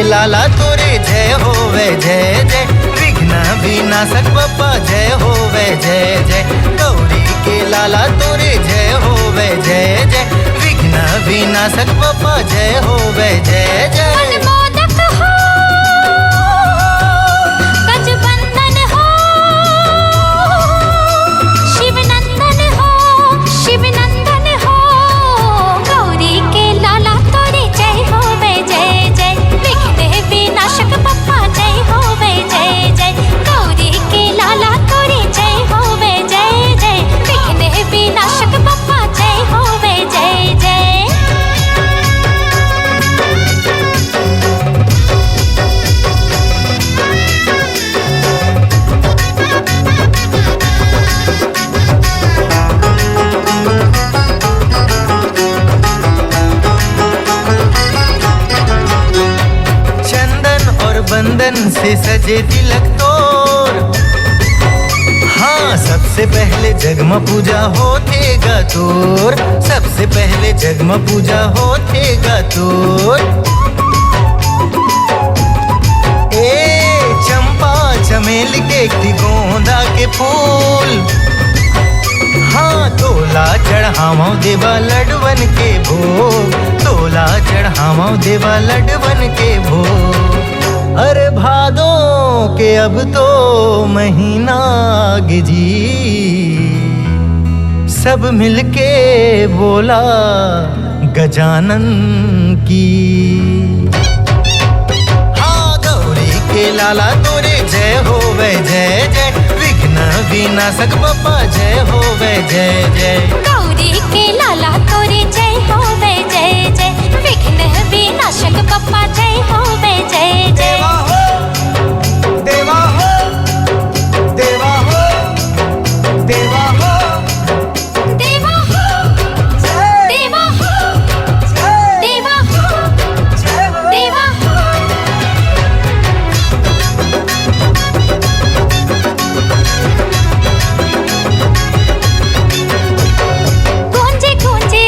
लाला तोरे जय होवे जय जय, विघ्न विनाशक बप्पा जय होवे जय जय। गौरी के लाला तोरे जय होवे जय जय, विघ्न विनाशक बप्पा जय होवे जय जय। बंदन से सजे तिलक तोर, हाँ सबसे पहले जगम पूजा होतेगा तोर, सबसे पहले जगम पूजा होतेगा तोर। ए चंपा चमेली के गोंदा के फूल, हाँ तोला चढ़ावो देवा लडवन के भोग, तोला चढ़ावो देवा लडवन के भोग। अरे भादो के अब तो महीना गिजी, सब मिलके बोला गजानन की। हाँ गौरी के लाला तोरे जय होवे जय जय, विघ्न विनाशक बप्पा जय होवे जय जय। गौरी के लाला तोरे जय होवे जय जय, विघ्न विनाशक बप्पा जय होवे जय जय। देवा हो देवा हो देवा हो देवा हो देवा हो देवा हो देवा हो। गूंजे गूंजे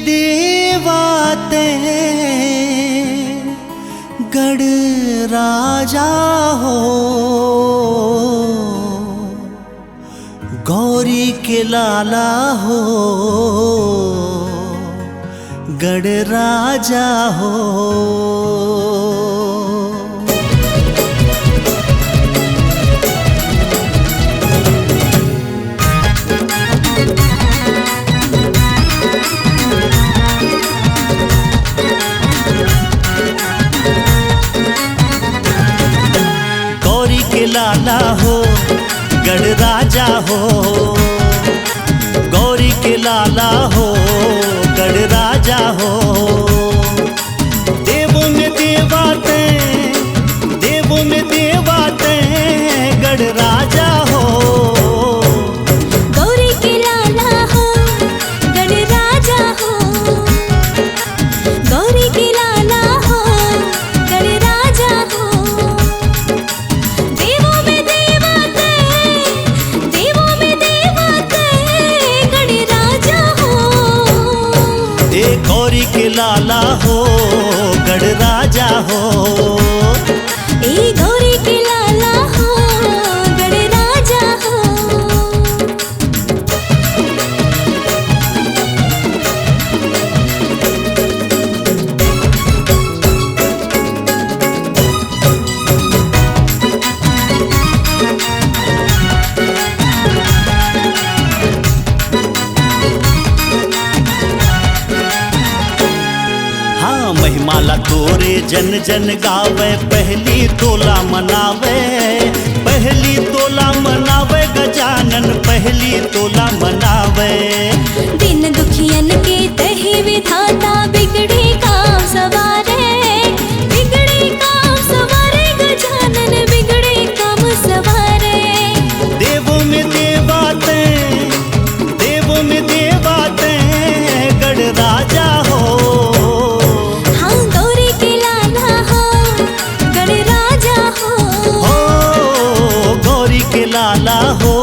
देवाते गढ़ राजा हो, गौरी के लाला हो, गढ़ राजा हो। गौरी के लाला हो, गढ़ राजा हो, गौरी के लाला हो, गढ़ राजा हो। देवों में देवाते, देवों में देवाते, गढ़ राजा हो। गौरी के लाला हो, गढ़ राजा हो, गौरी के लाला हो, गढ़ राजा हो। देवों में देवाते, देवों में देवाते, गढ़ राजा हो। ए गौरी के लाला हो, गढ़ राजा हो। ए गौरी के लाला हो, गढ़ राजा हो। हाँ महिमाला तोरे जन जन गावे, पहली तोला मनावे, पहली तोला मनावे गजानन, पहली तोला मनावे। दिन दुखियन के तहि विधाता, बिगड़े काम सवारे, बिगड़े काम सवारे गजानन, बिगड़े काम सवारे। देवों में देवाते, देवों में देवाते, गढ़ राजा हो। हाँ गौरी के लाला हो, गढ़ राजा हो। हो गौरी के लाला हो,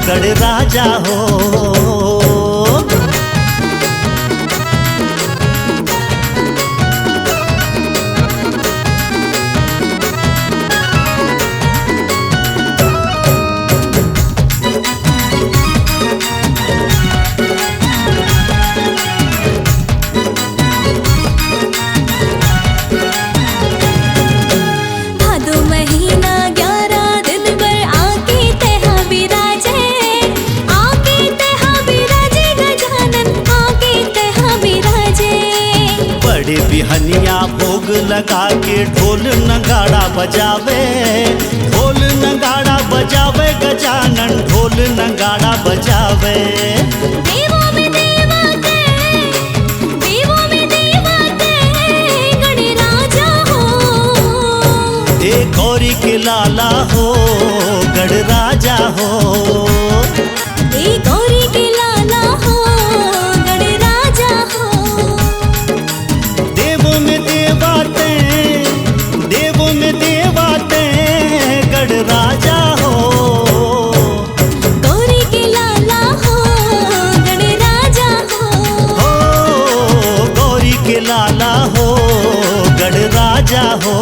गढ़ राजा हो। भादो महीना 11 दिन भर आके तेहा बिराजे, आके तेहा बिराजे गजानन, आके तेहा बिराजे। बड़े बिहनिया भोग लगा के ढोल नगाड़ा बजावे, ढोल नगाड़ा बजावे गजानन, ढोल नगाड़ा बजावे। देवों में देवाते, देवों में देवाते, गढ़ राजा हो। ए गौरी के लाला हो, गढ़ राजा हो। ए गौरी के लाला हो, गढ़ राजा हो। देवों में देवाते, देवों में देवाते, गढ़ राजा हो। गौरी के लाला हो, गढ़ राजा हो। हो गौरी के लाला हो, गढ़ राजा हो।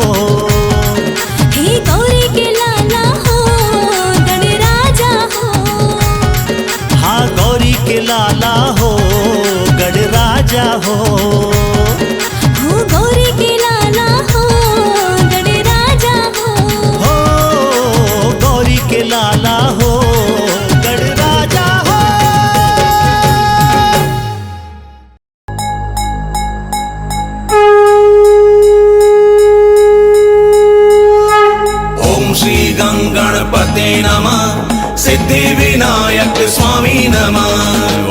हे गौरी के लाला हो, गढ़ राजा हो। हाँ गौरी के लाला हो, गढ़ राजा हो। हो गौरी के लाला हो, गढ़ राजा हो। हो गौरी के लाला हो, गढ़ राजा हो। ओम श्री गंगणपते नमः, सिद्धि विनायक स्वामी नमः।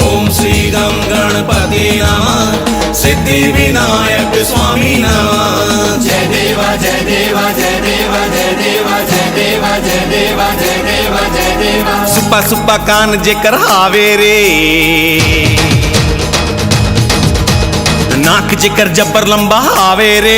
ओम श्री गंगणपते नमः, सिद्धि विनायक स्वामी नमः। जय देवा जय देवा जय देवा जय देवा जय देवा जय देवा जय देवा जय देवा। सुप्पा सुप्पा कान जेकर हावे रे, नाक जेकर जब्बर लंबा हावे रे।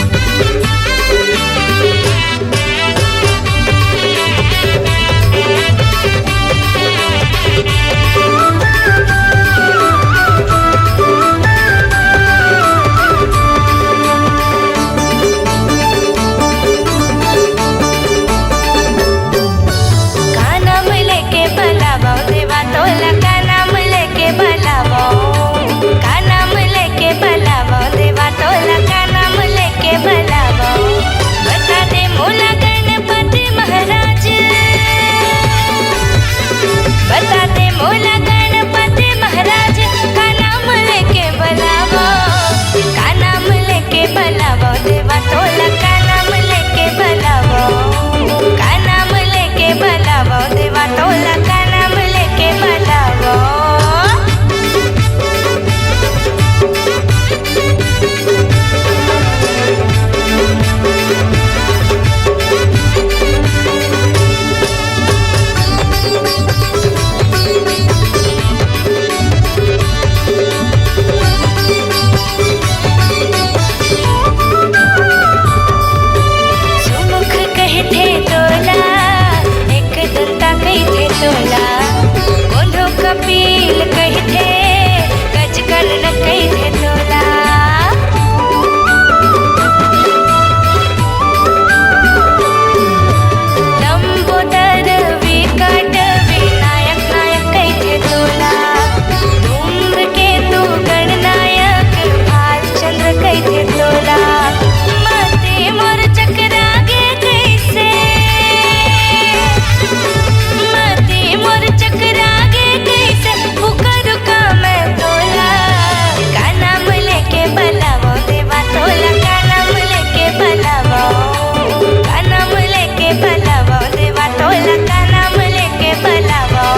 बलावो।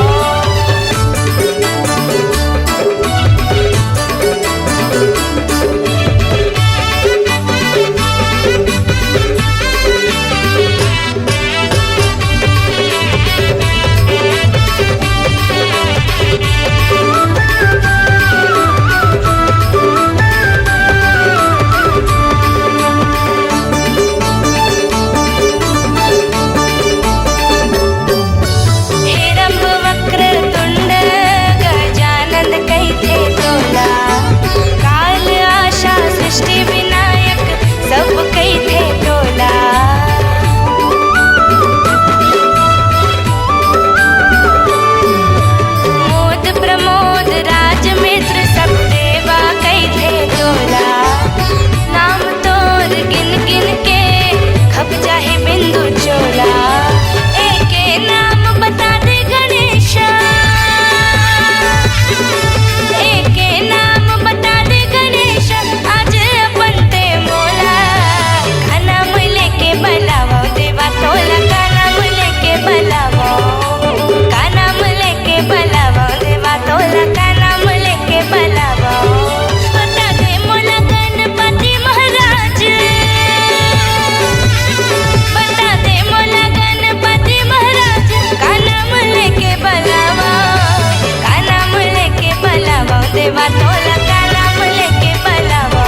देवा तोला का नाम लेके बलावो,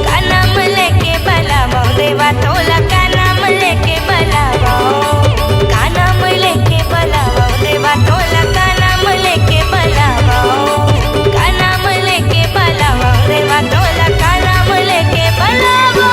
का नाम लेके बलावो, देवा तोला का नाम लेके बलावो, का नाम लेके बलावो, देवा तोला का नाम लेके बलावो, का नाम लेके बलावो, देवा तोला का नाम लेके बलावो।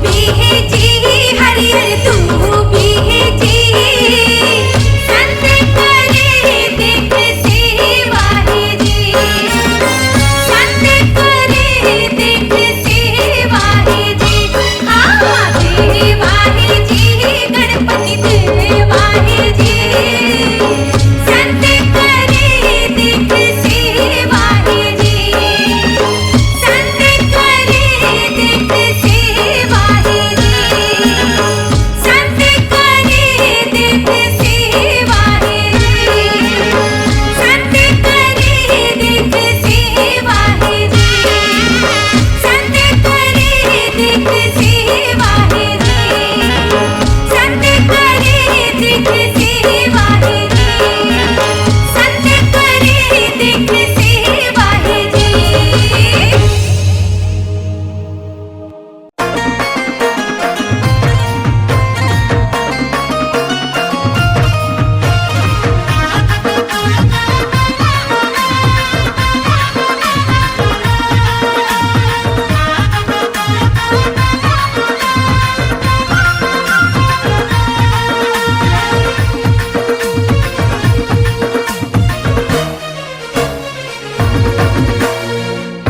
भी है जी हरिहर तू भी है जी संत करे देख सेवा है जी संत करे देख सेवा है जी हाँ देवा है जी गणपति देवा है जी संत करे देख सेवा है जी संत करे देख सेवा है जी संत करे देख सेवा है जी संत करे देख सेवा है जी संत करे देख सेवा है जी संत करे देख सेवा है जी संत करे देख सेवा है जी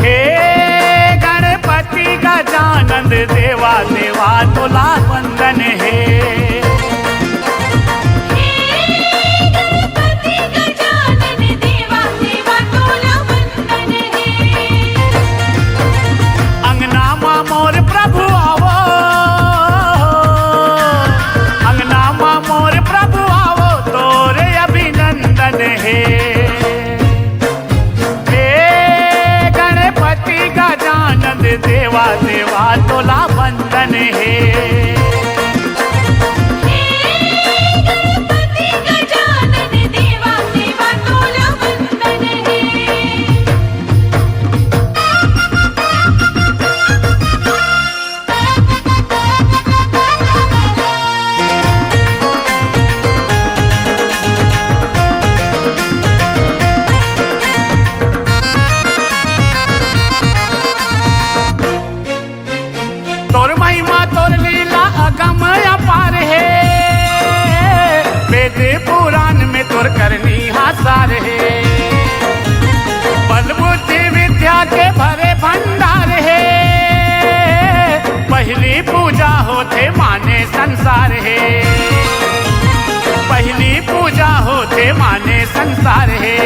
हे गणपति गजानन देवा देवा तोला वंदन है गणपति गजानन देवा देवा तोला वंदन है अंगना माँ मोर प्रभु आवो अंगना माँ मोर प्रभु आवो तोरे अभिनंदन है हे गणपति गजानन देवा देवा तोला वंदन है गणपति गजानन देवा देवा तोला वंदन है तोर महिमा तोर लीला अगम अपार है वेद पुराण में तोर करनी हासार है बल बुद्धि विद्या के भरे भंडार है पहली पूजा होते माने संसार है पहली पूजा होते माने संसार है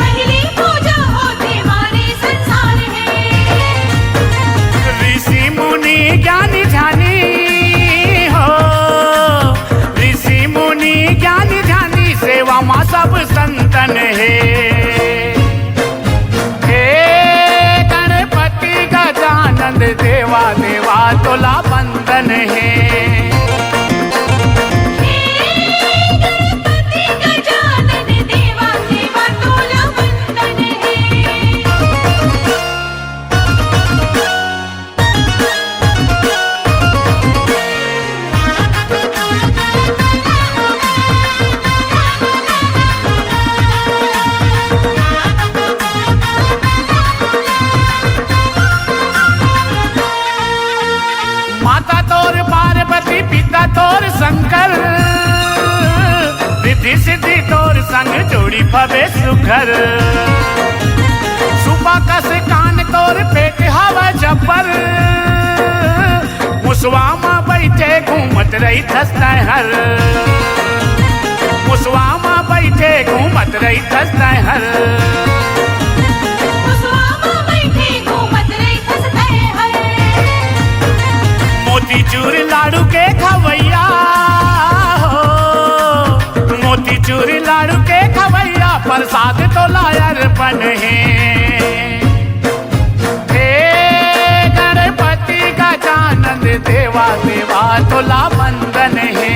पहली पूजा होते माने संसार है ऋषि मुनि ज्ञानी ध्यानी हो ऋषि मुनि ज्ञानी ध्यानी सेवा माँ सब संतन है हे गणपति गजानन देवा देवा तोला वंदन है गणपति गजानन देवा देवा तोला वंदन है माता तोर पार्वती पिता तोर शंकर रिद्धि सिद्धि तोर संग जोड़ी भवे सुखर सुबह कस कान तोर पेट हवा जबर मुसवा माँ बैठे घूमत रही थसता हर मुसवा माँ बैठे घूमत रही थसता हर मुसवामा बैठे घूमत रही हंसते हैं मोतीचूर लाडू के खवैया हो मोतीचूर लाडू के खवैया प्रसाद तो लायर बन है हे गणपति गजानन देवा देवा तोला वंदन है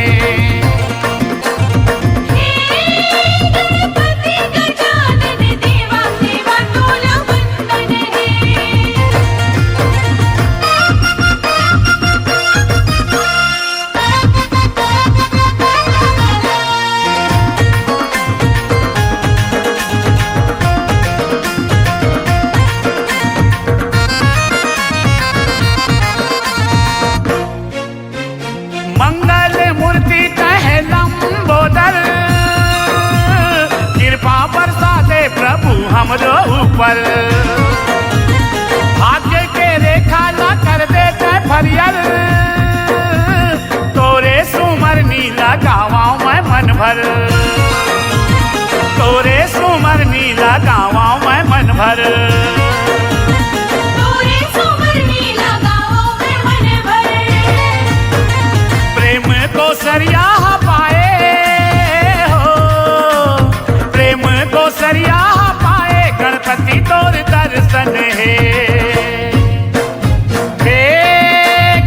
गणपति गजानन देवा देवा तोला वंदन है पर। भाग्य के रेखा ला कर देते फरियल, तोरे सुमर नीला गावा मैं मन भर, तोरे सुमर नीला गावा मैं मन भर, तोरे सुमर नीला गाओ मैं मन भर। प्रेम को सरिया पाए हो, प्रेम को सरिया पाए गणपति तोर दर्शन है। हे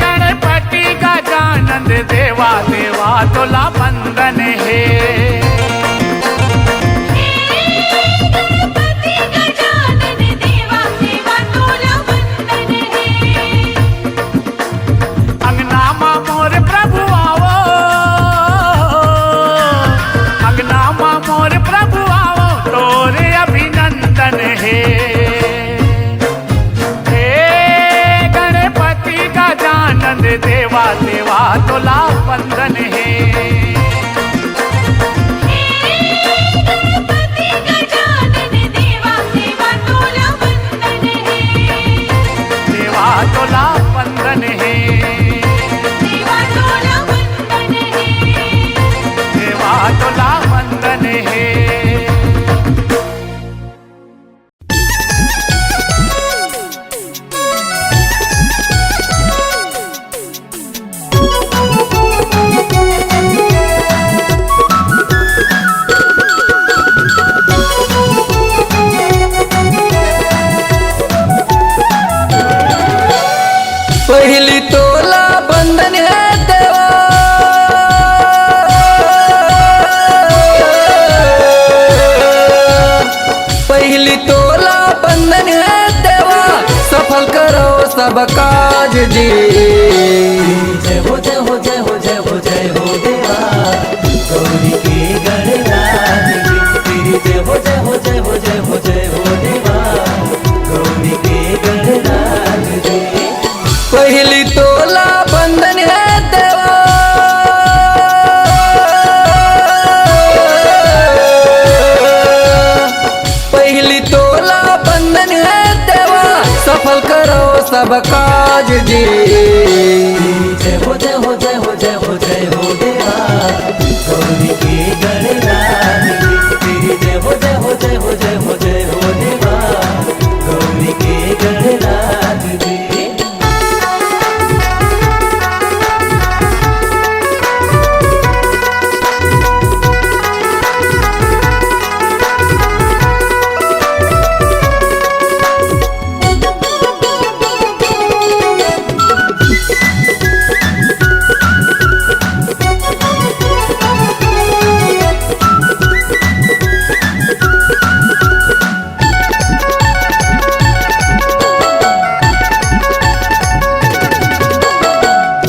गणपति गजानन देवा देवा तोला बंदन है। गणपति गजानन देवा देवा तोला बंदन है। अंगना मा मोर प्रभु आवो, अंगना मा मोर प्रभु आवो तोरे अभिनंदन है। हे गणपति गजानन देवा देवा तोला बंदन है। गणपति गजानन देवा देवा तोला बंदन है। देवा तोला बंदन है, देवा तोला बंदन है। देवा तोला बंदन है। पहली तोला बंधन है देवा, पहली तोला बंधन है देवा, सफल करो सब काज जी। जय हो जय हो जय हो जय हो जय हो देवा, गौरी के गणराज की। तेरी जय हो जय हो जय हो जय हो जय हो देवा, गौरी के गणराज की। पहली तोला बंधन है देवा, पहली तोला बंधन है देवा, सफल करो सब काज जी। जय हो जय हो जय हो जय हो जय हो देवा, गौरी के गणराज की। तेरी जय हो जय हो जय हो जय हो जय हो देवा, गौरी के गणराज की।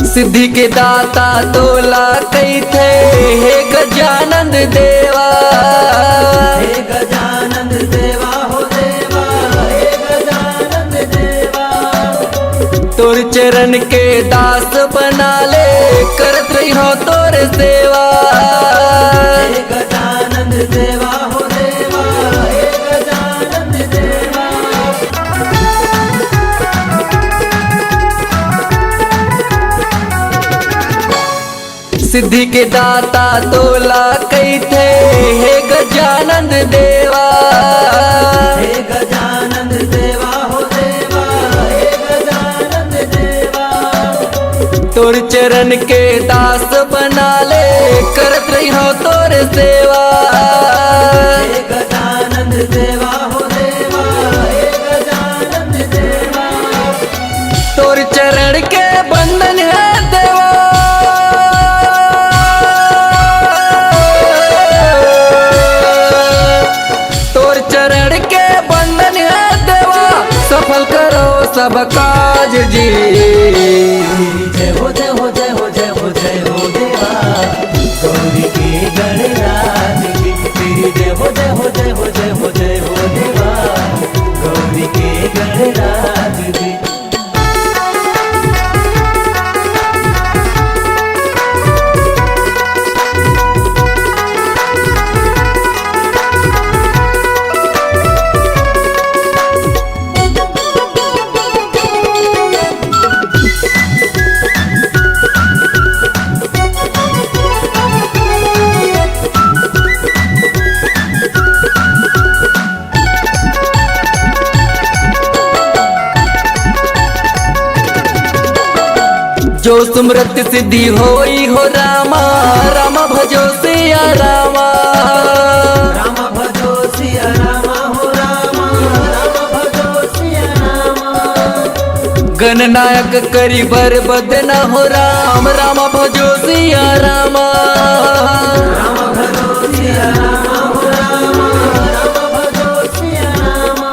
सिद्धि के दाता तोला कई थे, हे गजानन देवा, हे गजानन देवा हो देवा, हे गजानन देवा। तोर चरण के दास बना ले, करत रही हो तोर सेवा। हे गजानन देवा हो देवा, हे गजानन देवा। सिद्धि के दाता तोला कई थे, हे गजानन देवा, हे गजानन देवा हो देवा, हे गजानन देवा। तोर चरण के दास बना ले, करत रही हो तोर सेवा। हे गजानन देवा हो देवा, हे गजानन देवा। तोर चरण के बंधन है देवा, तोर चरण के बंधन है देवा, सफल करो सब काज जी। जय हो जय हो जय हो जय हो जय हो देवा, गौरी के गणराज की। तेरी जय हो जय हो जय हो जय हो जय हो जो सुमरत सिद्धि होई हो रामा, रामा भजो सिया रामा, राम भजो सिया रामा हो रामा, राम भजो सिया रामा। गणनायक करी बर बदना हो राम, रामा भजो सिया रामा, राम भजो सिया रामा हो रामा, राम भजो सिया रामा।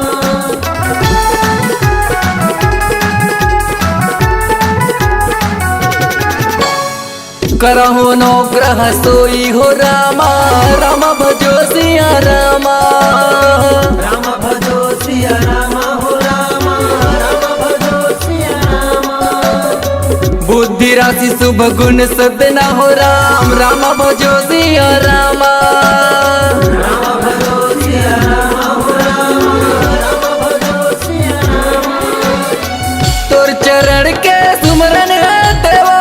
करहो नो ग्रह सोई हो रामा, रामा भजो सिया रामा, राम भजो सिया रामा हो रामा, राम भजो सिया रामा। बुद्धि राशि शुभ गुण सदना हो राम, रामा भजो सिया रामा, राम भजो सिया रामा हो रामा, राम भजो सिया रामा। तोर चरण के सुमरन है देवा,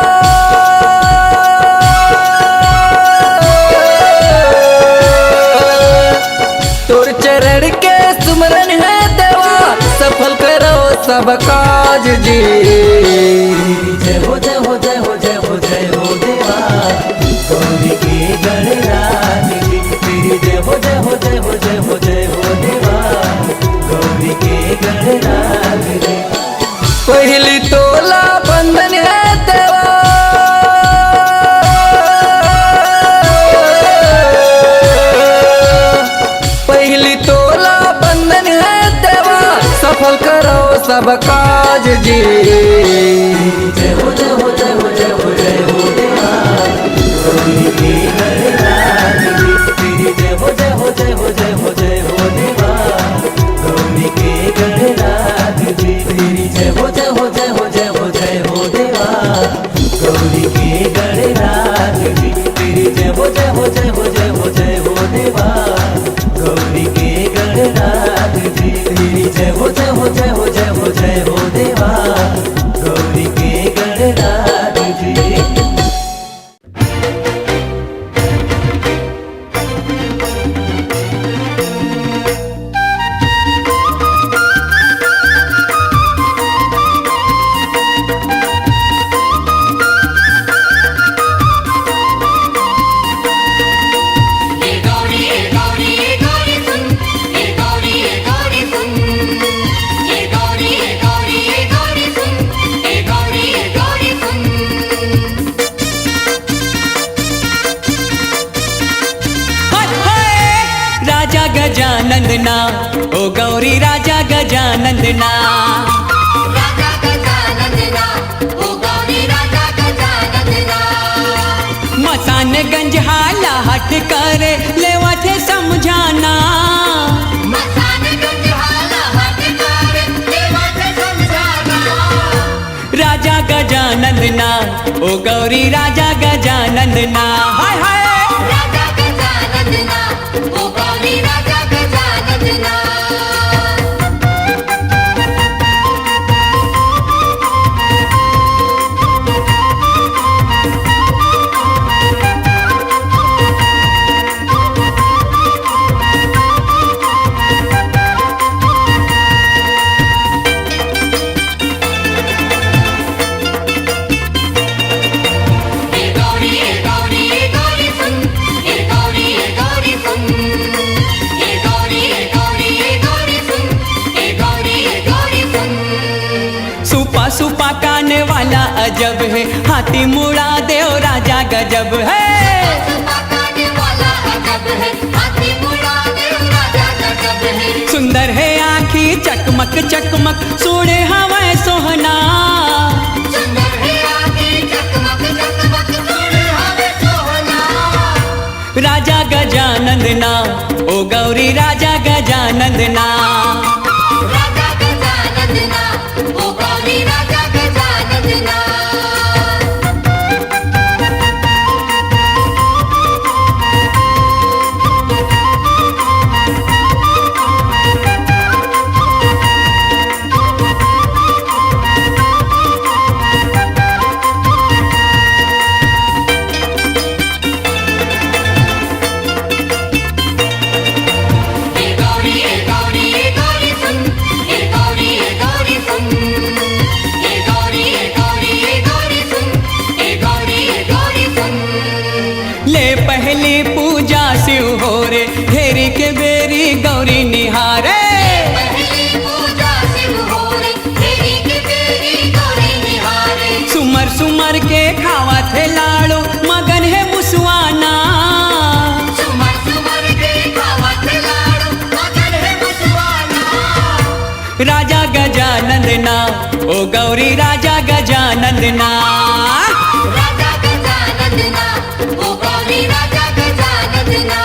तोर चरण के सुमरन है देवा, सफल करो सब काज जी। जय हो जय हो जय हो जय हो जय हो देवा, गौरी के गणराज जी। तेरी जय हो जय हो जय हो जय हो जय हो देवा, गौरी के गणराज जी। पहली तोला बंधन है देवा, पहली तोला बंधन है देवा, सफल करो सब काज जी। जय हो जय हो जय हो जय हो जय हो देवा, गौरी के गणराज जी। तेरी जय हो जय हो जय हो जय हो जय हो देवा, गौरी के गणराज जी। तेरी जय हो जय हो जय हो जय हो जय हो देवा, गौरी के गणराज जी। तेरी जय हो जय हो जय हो जय हो जय हो देवा, गौरी के गणराज जी। तेरी जय हो जय हो जय हो जय हो जय हो देवा, गौरी के गणराज जी। राजा गजानंदना ओ गौरी राजा गजानंदना, राजा गजानंदना ओ गौरी राजा गजानंदना। मसानगंज हाला हट करे लेवाठे समझाना, मसानगंज हाला हट कर देवत समझाना। राजा गजानंदना ओ गौरी राजा गजानंदना। हाय हाय राजा गजानंदना ओ गौरी राजा गजानंदना। सुपा काने वाला अजब है, हाथी मुड़ा देव राजा गजब है। सुपाकाने वाला अजब है, हाथी मुड़ा देव राजा गजब है। सुंदर है आँखी चकमक चकमक, सोड़े हवाएं सोहना, सुंदर है आँखें चकमक चकमक, सोने हवे सोहना। राजा गजानंदना ओ गौरी राजा गजानंदना। राजा गजानंदना ओ गौरी राजा गजानंदना। गौरी झूमर के खावा थे लाड़ो मगन है मुसवाना। राजा गजानंद ना ओ गौरी राजा गजानंद ना। राजा गजानंद ना ओ गौरी राजा गजानंद ना।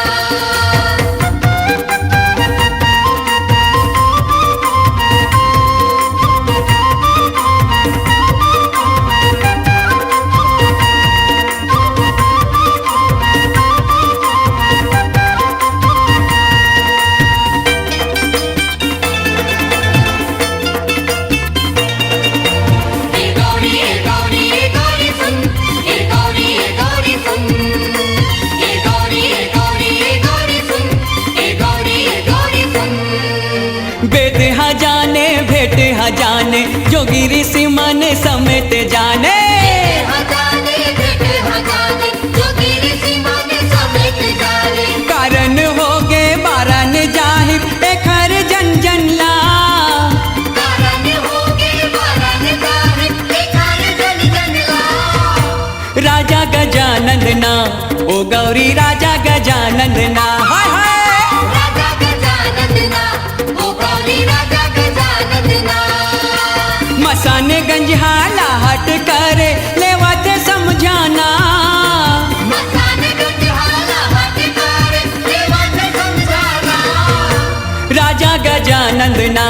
जाने जोगी ऋषि मन समेत जाने। कारण हो गे बारन जाहिर एखर जन जन ला। राजा गजानंद ना ओ गौरी राजा गजानंद ना। हाय हाय राजा गजानंद ना ओ गौरी राजा गजानंद ना। मसाने गंज हाला हट करे लेवत समझाना। राजा गजानंद ना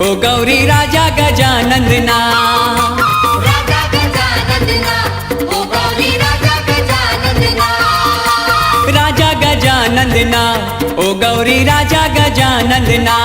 ओ गौरी राजा गजानंद ना। राजा गजानंद ना ओ गौरी राजा गजानंद ना। राजा गजानंद ना ओ गौरी राजा गजानंद ना।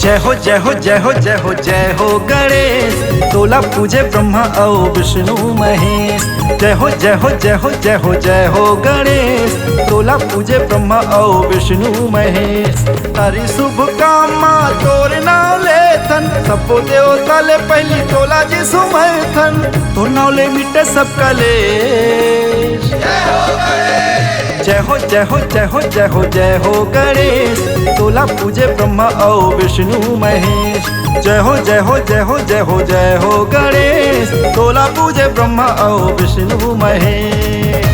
जय हो जय हो जय हो जय हो जय हो गणेश, तोला पूजे ब्रह्मा और विष्णु महेश। जय हो जय हो जय हो जय हो जय हो गणेश, तोला पूजे ब्रह्मा और विष्णु महेश। तारी शुभ कामा तोर नाव ले थन, सबो देवता ले पहली तोला जी सुमर्थन। तोर नाव ले मिटे सब कलेश। जय हो जय हो जय हो जय हो जय हो गणेश, तोला पूजे ब्रह्मा और विष्णु महेश। जय हो जय हो जय हो जय हो जय हो गणेश, तोला पूजे ब्रह्मा और विष्णु महेश।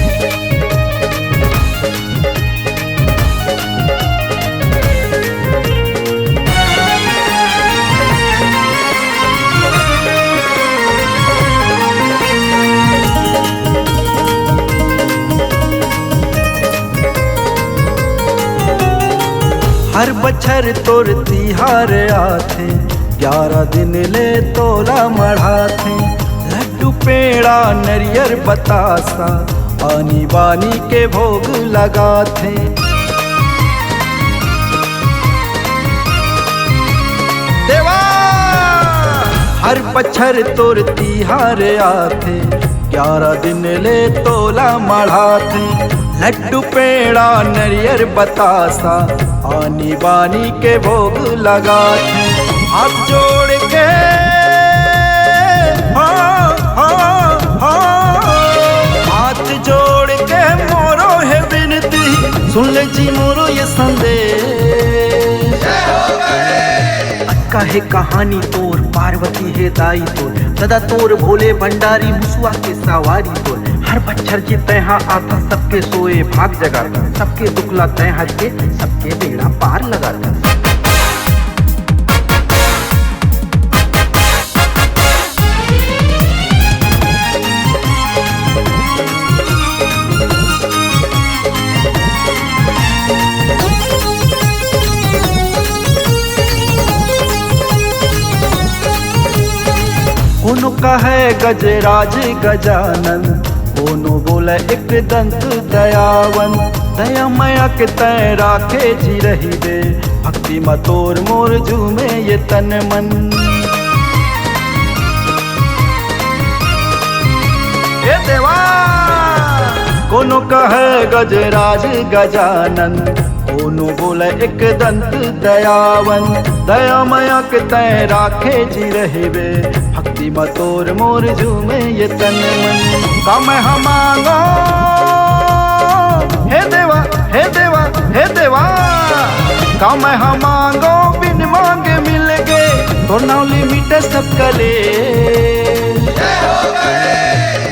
हर बछर तोर तिहार आथे, 11 दिन ले तोला मढ़ाथे। लड्डू पेड़ा नरियर बतासा, आनी बानी के भोग लगाथे। देवा हर बछर तोर तिहार आथे, 11 दिन ले तोला मढ़ाथे। लड्डू पेड़ा नरियर बतासा, आनी बानी के भोग लगाते। हाथ जोड़ के हाथ जोड़ के मोरो है विनती, सुन ले जी मोरो ये संदेश। कहे कहानी तोर पार्वती है दाई तोर, सदा तोर भोले भंडारी मुसुआ के सवारी तोर। हर बच्चर जी तैहा आता, सबके सोए भाग जगाता। सबके दुखला तय हर के, सबके बेड़ा पार लगाता। कोनो कहे गजराज गजानन, कोनो बोले एक दंत दयावन। दया मया के तय राखे जी रही दे, भक्ति मतोर मोर झूमे ये तन मन। ए देवा कोनो कहे गजराज गजानन, कोनो बोले एक दंत दयावन। दया मया के तय राखे जी रहे बे, भक्ति मतोर मोर झूमे ये तन मन। काम हम मांगो हे देवा हे देवा हे देवा, काम हम मांगो बिन मांगे मिल गए, तो नाउ लिमिट सब कले।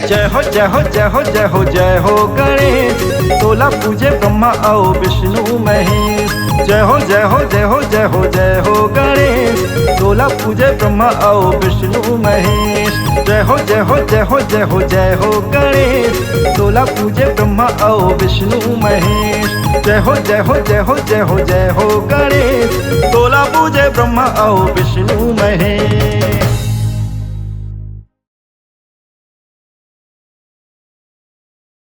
जय हो जय हो जय हो जय हो जय हो गणेश, तोला पूजे ब्रह्मा आओ विष्णु महेश। जय हो जय हो जय हो जय हो जय हो गणेश, तोला पूजे ब्रह्मा आओ विष्णु महेश। जय हो जय हो जय हो जय हो जय हो गणेश, तोला पूजे ब्रह्मा आओ विष्णु महेश। जय हो जय हो जय हो जय हो जय हो गणेश, तोला पूजे ब्रह्मा आओ विष्णु महेश।